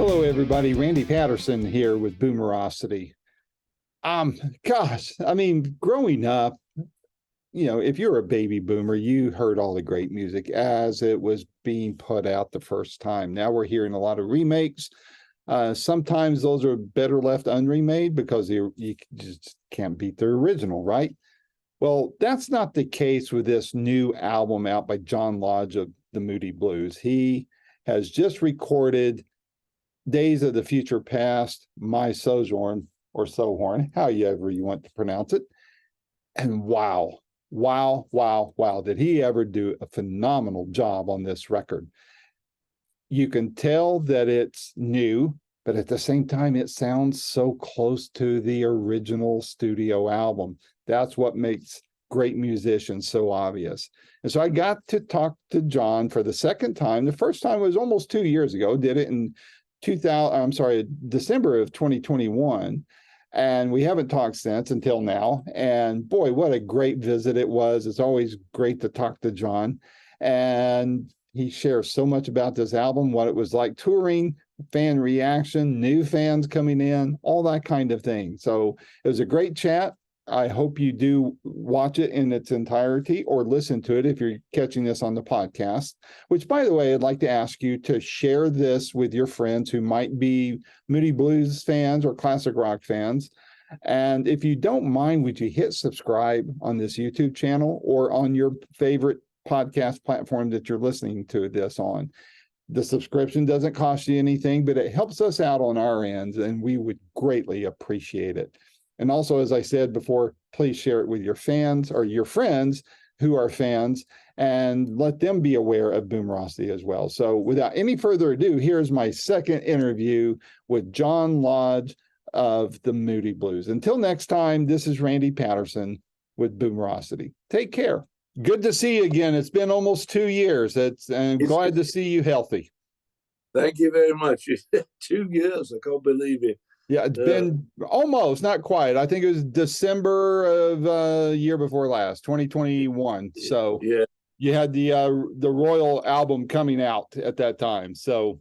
Hello, everybody. Randy Patterson here with Boomerosity. Growing up, if you're a baby boomer, you heard all the great music as it was being put out the first time. Now we're hearing a lot of remakes. Sometimes those are better left unremade because you just can't beat the original, right? Well, that's not the case with this new album out by John Lodge of the Moody Blues. He has just recorded Days of the Future Past, My Sojourn, or Sojourn, however you want to pronounce it. And wow, did he ever do a phenomenal job on this record. You can tell that it's new, but at the same time, it sounds so close to the original studio album. That's what makes great musicians so obvious. And so I got to talk to John for the second time. The first time was almost 2 years ago, did it in December of 2021. And we haven't talked since until now. And boy, what a great visit it was. It's always great to talk to John. And he shares so much about this album, what it was like touring, fan reaction, new fans coming in, all that kind of thing. So it was a great chat. I hope you do watch it in its entirety or listen to it if you're catching this on the podcast, which, by the way, I'd like to ask you to share this with your friends who might be Moody Blues fans or classic rock fans. And if you don't mind, would you hit subscribe on this YouTube channel or on your favorite podcast platform that you're listening to this on? The subscription doesn't cost you anything, but it helps us out on our ends, and we would greatly appreciate it. And also, as I said before, please share it with your fans or your friends who are fans and let them be aware of Boomerosity as well. So without any further ado, here's my second interview with John Lodge of the Moody Blues. Until next time, this is Randy Patterson with Boomerosity. Take care. Good to see you again. It's been almost 2 years. I'm glad to see you healthy. Thank you very much. 2 years. I can't believe it. Yeah, it's been almost, not quite. I think it was December of year before last, 2021. So yeah, you had the Royal album coming out at that time. So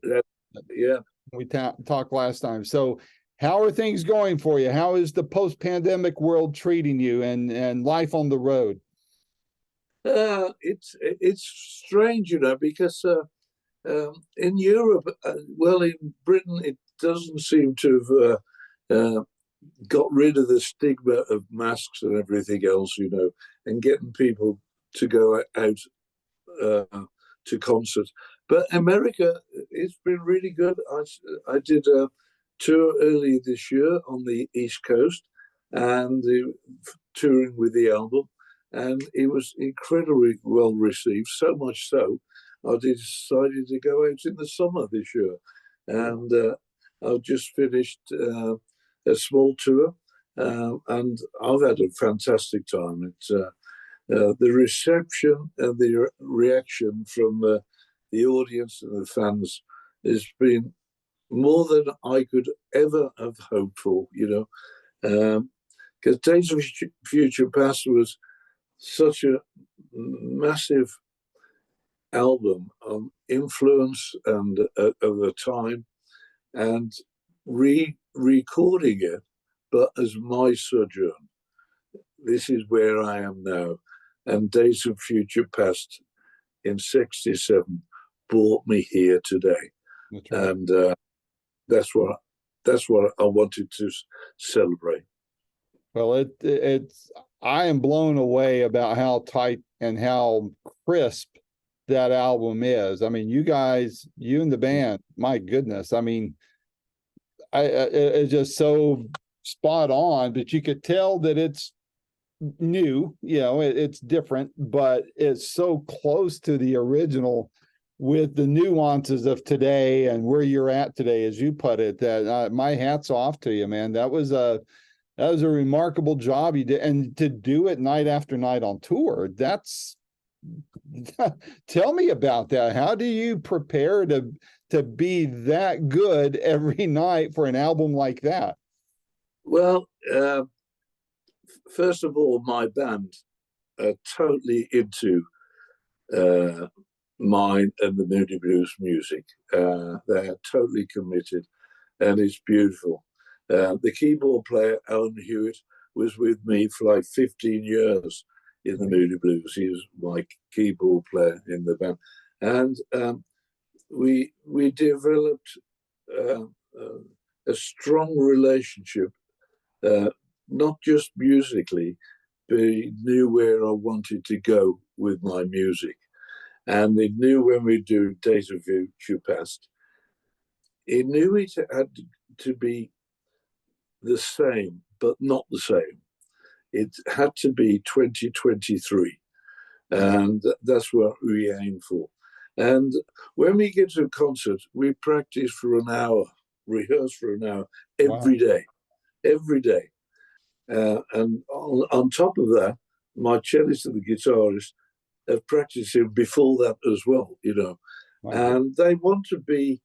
yeah, we talked last time. So how are things going for you? How is the post-pandemic world treating you and life on the road? it's strange, because in Europe, in Britain, it doesn't seem to have got rid of the stigma of masks and everything else, and getting people to go out to concerts. But America, it's been really good. I did a tour earlier this year on the East Coast and touring with the album, and it was incredibly well received, so much so I decided to go out in the summer this year. And I've just finished a small tour, and I've had a fantastic time. It's the reception and the reaction from the audience and the fans has been more than I could ever have hoped for, because Days of Future Past was such a massive album on influence and of the time, and recording it, but as my sojourn. This is where I am now, and Days of Future Past in '67 brought me here today, right. And that's what I wanted to celebrate. Well, it's I am blown away about how tight and how crisp that album is. I mean, you guys, you and the band, my goodness. I mean, it's just so spot on, but you could tell that it's new, it's different, but it's so close to the original with the nuances of today and where you're at today, as you put it, that my hat's off to you, man. That was a remarkable job you did. And to do it night after night on tour, that's tell me about that. How do you prepare to be that good every night for an album like that? Well, first of all, my band are totally into mine and the Moody Blues music. They are totally committed. and it's beautiful. The keyboard player, Alan Hewitt, was with me for like 15 years in the Moody Blues. He was my keyboard player in the band. And we developed a strong relationship, not just musically, but he knew where I wanted to go with my music. And he knew when we do Days of Future Past, he knew it had to be the same, but not the same. It had to be 2023. And that's what we aim for. And when we get to a concert, we practice for an hour, rehearse for an hour every day. And on top of that, my cellist and the guitarist have practiced it before that as well, you know. And they want to be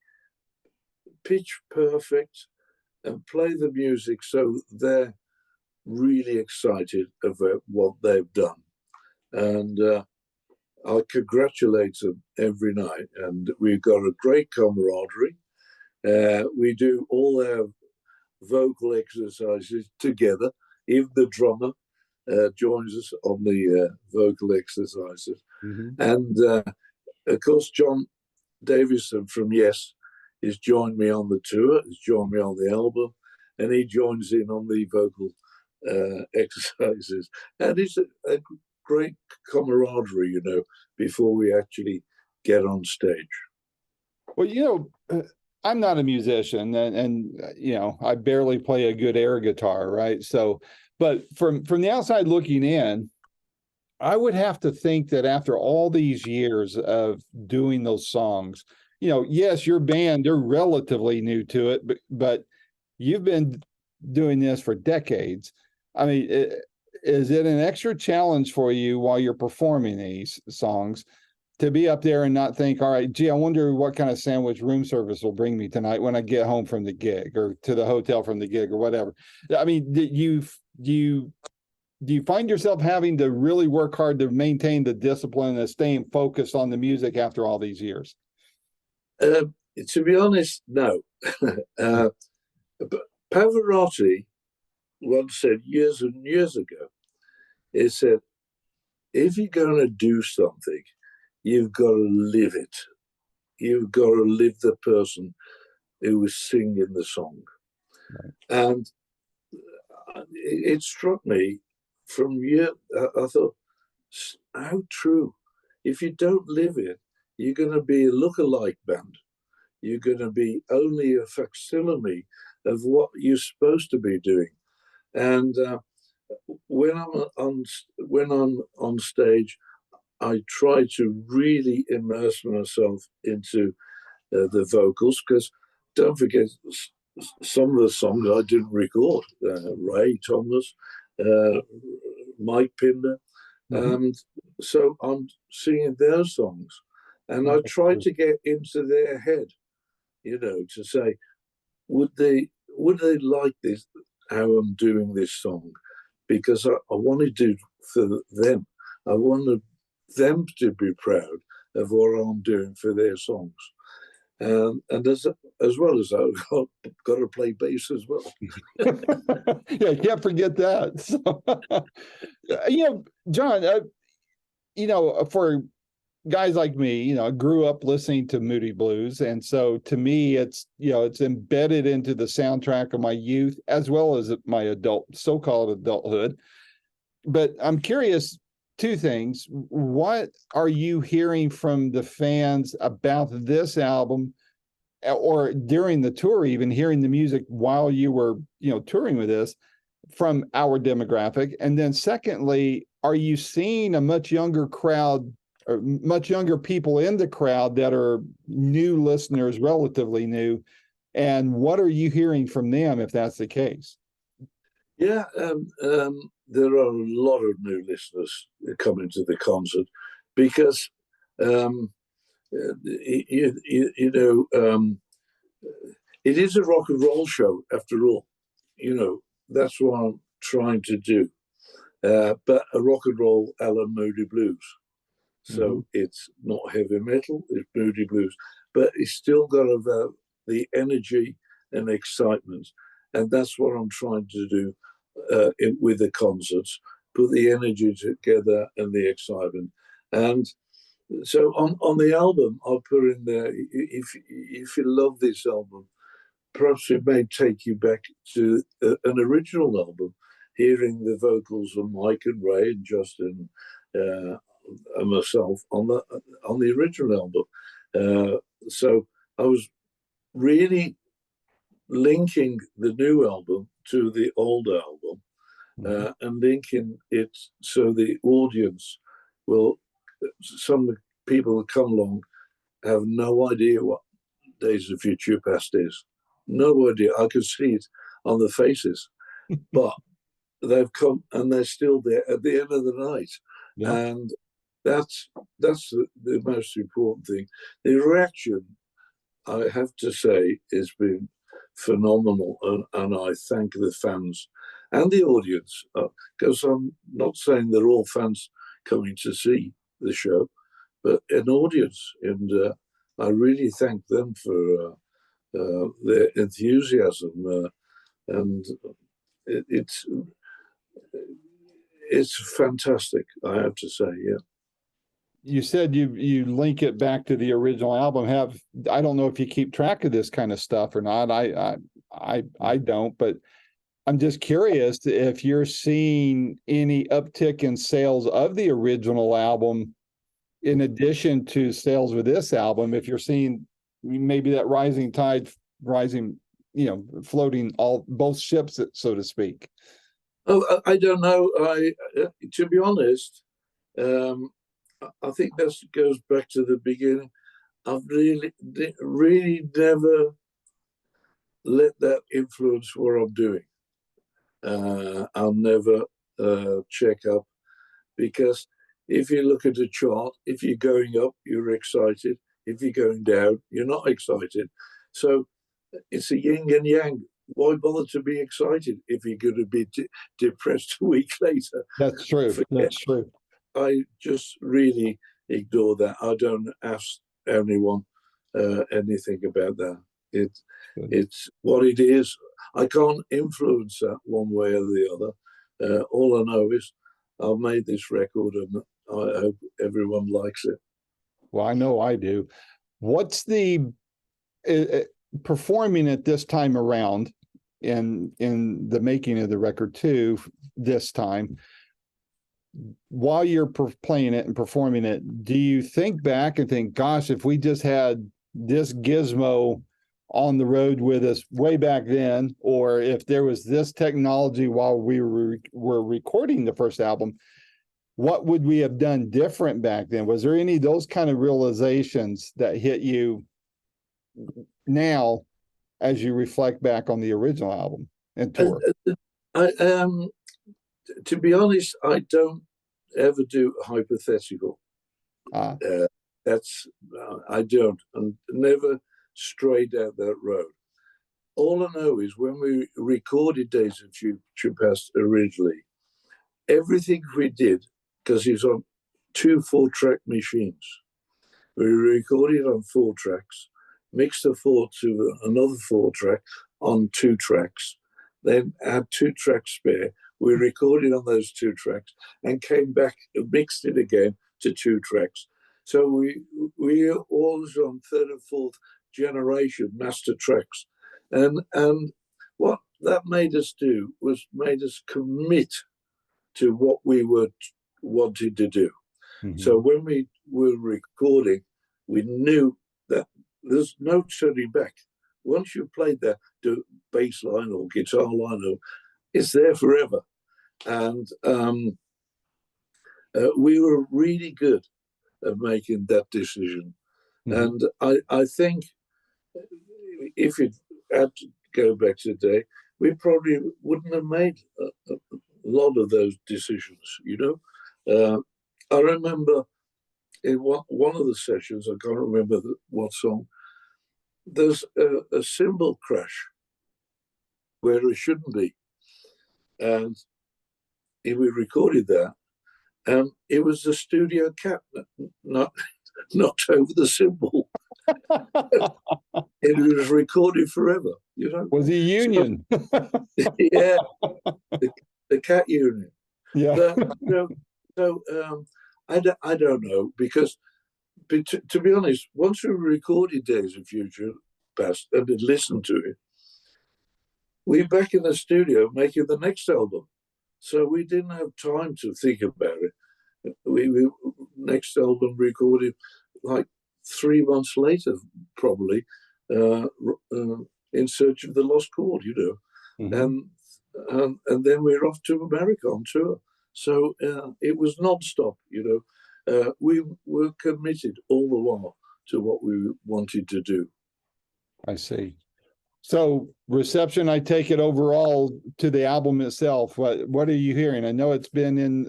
pitch perfect and play the music so they're really excited about what they've done. And I congratulate them every night. And we've got a great camaraderie. We do all our vocal exercises together. Even the drummer joins us on the vocal exercises. And of course, John Davison from Yes has joined me on the tour, has joined me on the album, and he joins in on the vocal exercises. And it's a great camaraderie, you know, before we actually get on stage. Well, you know, I'm not a musician, and you know, I barely play a good air guitar, right? So, but from the outside looking in, I would have to think that after all these years of doing those songs, you know, yes, your band, they're relatively new to it, but you've been doing this for decades. I mean, is it an extra challenge for you while you're performing these songs to be up there and not think, all right, gee, I wonder what kind of sandwich room service will bring me tonight when I get home from the gig or to the hotel from the gig or whatever? I mean, do you find yourself having to really work hard to maintain the discipline and staying focused on the music after all these years? To be honest, no. But Pavarotti once said years and years ago, he said, if you're going to do something, you've got to live it. You've got to live the person who was singing the song. Right. And it struck me from I thought, how true. If you don't live it, you're going to be a look-alike band. You're going to be only a facsimile of what you're supposed to be doing. And when I'm on stage, I try to really immerse myself into the vocals, because don't forget, some of the songs I didn't record. Ray Thomas, Mike Pinder. So I'm singing their songs, and I try to get into their head, you know, to say, would they like this, how I'm doing this song? Because I want to do for them. I want them to be proud of what I'm doing for their songs. And as well as I've got to play bass as well. Yeah, can't forget that. So, you know, John, you know, for guys like me, you know, I grew up listening to Moody Blues. And so to me, it's, you know, it's embedded into the soundtrack of my youth as well as my so-called adulthood. But I'm curious, two things. What are you hearing from the fans about this album, or during the tour, even hearing the music while you were, you know, touring with this from our demographic? And then secondly, are you seeing a much younger crowd, or much younger people in the crowd that are new listeners, relatively new? And what are you hearing from them if that's the case? Yeah, there are a lot of new listeners coming to the concert because, you know, it is a rock and roll show after all. You know, that's what I'm trying to do. But a rock and roll a la Moody Blues. So it's not heavy metal, it's Moody Blues, but it's still got the energy and excitement. And that's what I'm trying to do with the concerts, put the energy together and the excitement. And so on the album, I'll put in there, if you love this album, perhaps it may take you back to an original album, hearing the vocals of Mike and Ray and Justin and myself on the original album. So I was really linking the new album to the old album, and linking it so the audience will. Some people that come along have no idea what Days of Future Past is. No idea. I can see it on the faces, but they've come and they're still there at the end of the night, Yeah. and that's the most important thing. The reaction, I have to say, has been phenomenal, and I thank the fans and the audience, because I'm not saying they're all fans coming to see the show, but an audience, and I really thank them for their enthusiasm, and it's fantastic, I have to say. Yeah. You said you link it back to the original album. I don't know if you keep track of this kind of stuff or not. I don't, but I'm just curious if you're seeing any uptick in sales of the original album in addition to sales with this album. If you're seeing maybe that rising tide, floating both ships, so to speak. Oh, I don't know. To be honest, I think that goes back to the beginning. I've really never let that influence what I'm doing. I'll never check up, because if you look at a chart, if you're going up, you're excited. If you're going down, you're not excited. So it's a yin and yang. Why bother to be excited if you're going to be depressed a week later? That's true. That's true. I just really ignore that. I don't ask anyone anything about that. It's what it is. I can't influence that one way or the other. All I know is I've made this record, and I hope everyone likes it. Well, I know I do. What's the performing it this time around in the making of the record too, this time, while you're playing it and performing it, do you think back and think, gosh, if we just had this gizmo on the road with us way back then, or if there was this technology while we were recording the first album, what would we have done different back then? Was there any of those kind of realizations that hit you now as you reflect back on the original album and tour? To be honest, I don't ever do hypothetical. I don't, and never strayed down that road. All I know is when we recorded Days of Future Past originally, everything we did, because it was on 2 4-track machines, we recorded on 4 tracks, mixed the 4 to another 4-track on 2 tracks, then had 2 tracks spare. We recorded on those 2 tracks and came back and mixed it again to 2 tracks. So we always on 3rd and 4th generation master tracks, and what that made us do was made us commit to what we were wanted to do. Mm-hmm. So when we were recording, we knew that there's no turning back. Once you played that bass line or guitar line, it's there forever. And we were really good at making that decision. Mm-hmm. And I think if it had to go back today, we probably wouldn't have made a lot of those decisions, I remember in one of the sessions, I can't remember what song, there's a cymbal crash where it shouldn't be. And we recorded that, and it was the studio cap, not over the cymbal. It was recorded forever, you know. Was he So, Union? yeah, the cat unit. Yeah. But I don't know because to be honest, once we recorded Days of Future Past and had listened to it, we back in the studio making the next album. So we didn't have time to think about it. We next album recorded like 3 months later, probably, uh, uh, in search of the lost chord, you know, Mhm. and then we're off to America on tour. So it was non-stop, you know. We were committed all the while to what we wanted to do. I see. So reception, I take it overall to the album itself. What are you hearing? I know it's been in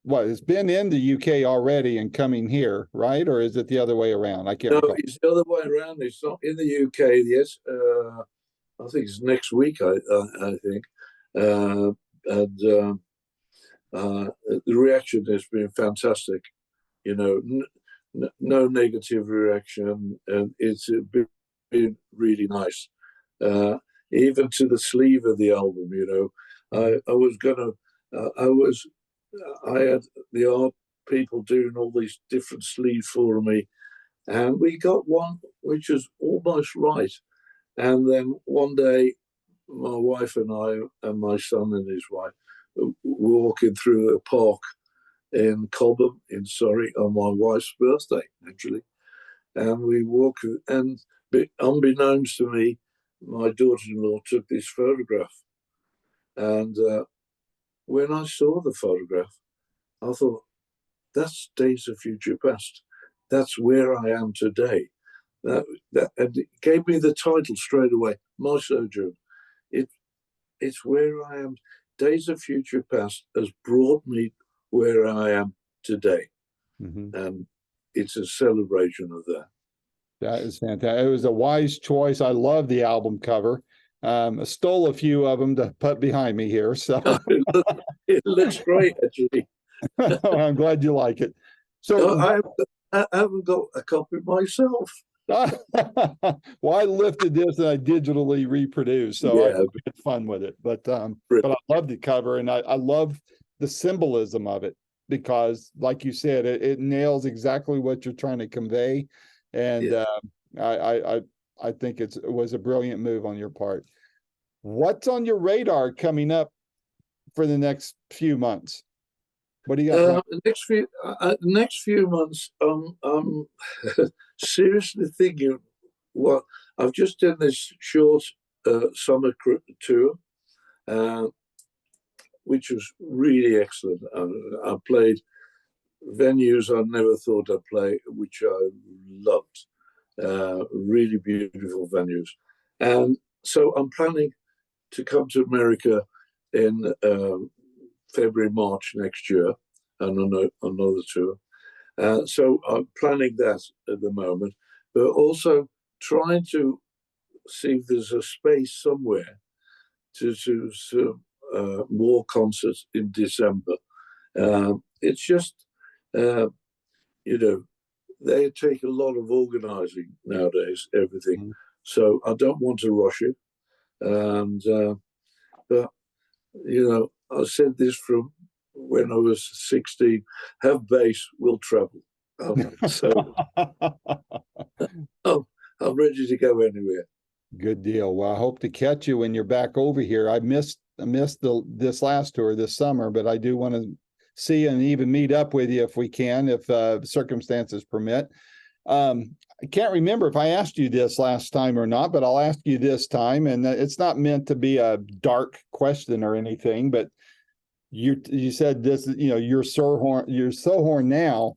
it's been in the UK already and coming here, right? Or is it the other way around? I can't No, recall. it's the other way around. It's not in the UK. Yes, I think it's next week. I think, and the reaction has been fantastic. You know, no negative reaction, and it's been really nice. Uh, Even to the sleeve of the album, you know, I was gonna, I had the art people doing all these different sleeves for me, and we got one which was almost right. And then one day, my wife and I, and my son and his wife, were walking through a park in Cobham in Surrey on my wife's birthday, actually. And we walked, and unbeknownst to me, my daughter-in-law took this photograph. And when I saw the photograph, I thought, that's Days of Future Past. That's where I am today. And it gave me the title straight away, My Sojourn. It, it's where I am. Days of Future Past has brought me where I am today. Mhm. And it's a celebration of that. That is fantastic. It was a wise choice. I love the album cover. I stole a few of them to put behind me here, so It looks great, actually. I'm glad you like it. So, I haven't got a copy myself. well, I lifted this and I digitally reproduced, so I Yeah, had fun with it. But brilliant. I love the cover and I love the symbolism of it because, like you said, it nails exactly what you're trying to convey, and Yeah. I think it was a brilliant move on your part. What's on your radar coming up for the next few months? What do you got planned? Next few months, I'm seriously thinking. What I've just done this short summer tour, uh, which was really excellent. I played venues I never thought I'd play, which I loved. Really beautiful venues, and so I'm planning to come to America in February, March next year, and another tour. So I'm planning that at the moment, but also trying to see if there's a space somewhere to more concerts in December. It's just, uh, you know, they take a lot of organising nowadays, everything. Mhm. So I don't want to rush it. And but you know, I said this from when I was 16: have bass, will travel. So I'm, I'm ready to go anywhere. Good deal. Well, I hope to catch you when you're back over here. I missed this last tour this summer, but I do want to see and even meet up with you if we can, if circumstances permit. I can't remember if I asked you this last time or not, but I'll ask you this time, and it's not meant to be a dark question or anything, but you said this, you know, you're Sojourn now.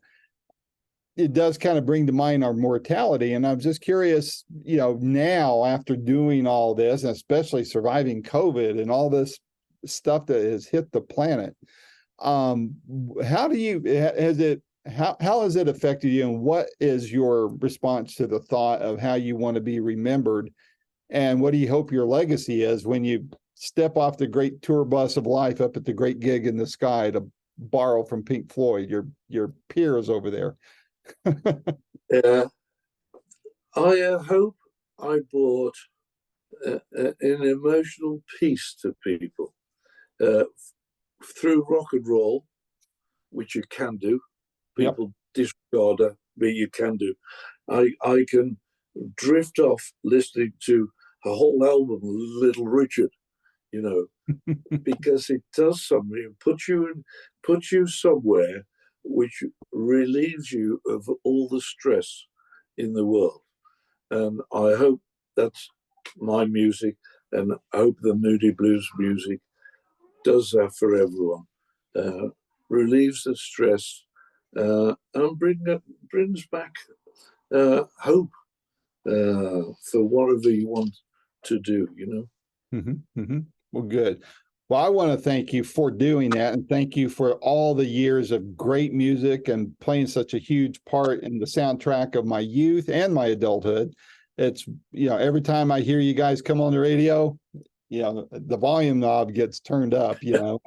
It does kind of bring to mind our mortality. And I'm just curious, you know, now after doing all this, and especially surviving COVID and all this stuff that has hit the planet, how do you has it how has it affected you, and what is your response to the thought of how you want to be remembered, and what do you hope your legacy is when you step off the great tour bus of life up at the great gig in the sky, to borrow from Pink Floyd, your peers over there? Uh, I hope I brought an emotional peace to people through rock and roll, which you can do. People disregard it, but you can do. I can drift off listening to a whole album of Little Richard, you know, because it does something. It puts you somewhere which relieves you of all the stress in the world. And I hope that's my music, and I hope the Moody Blues music does that for everyone. Relieves the stress and brings back hope for whatever you want to do, you know. Mm-hmm, mm-hmm. Well, good. Well, I want to thank you for doing that, and thank you for all the years of great music and playing such a huge part in the soundtrack of my youth and my adulthood. It's, you know, every time I hear you guys come on the radio, you know, the volume knob gets turned up, you know,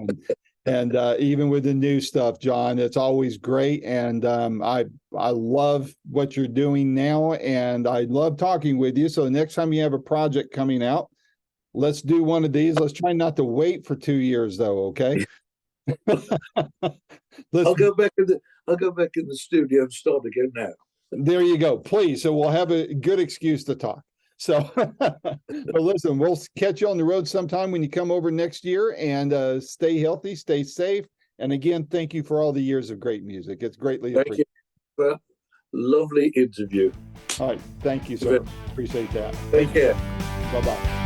and even with the new stuff, John, it's always great. And I love what you're doing now, and I love talking with you. So next time you have a project coming out, let's do one of these. Let's try not to wait for 2 years, though. Okay. I'll go back in the studio and start again now. There you go. Please. So we'll have a good excuse to talk. So, but listen, we'll catch you on the road sometime when you come over next year, and stay healthy, stay safe. And again, thank you for all the years of great music. It's greatly appreciated. Thank you for a lovely interview. All right. Thank you, sir. Appreciate that. Take care. Bye-bye.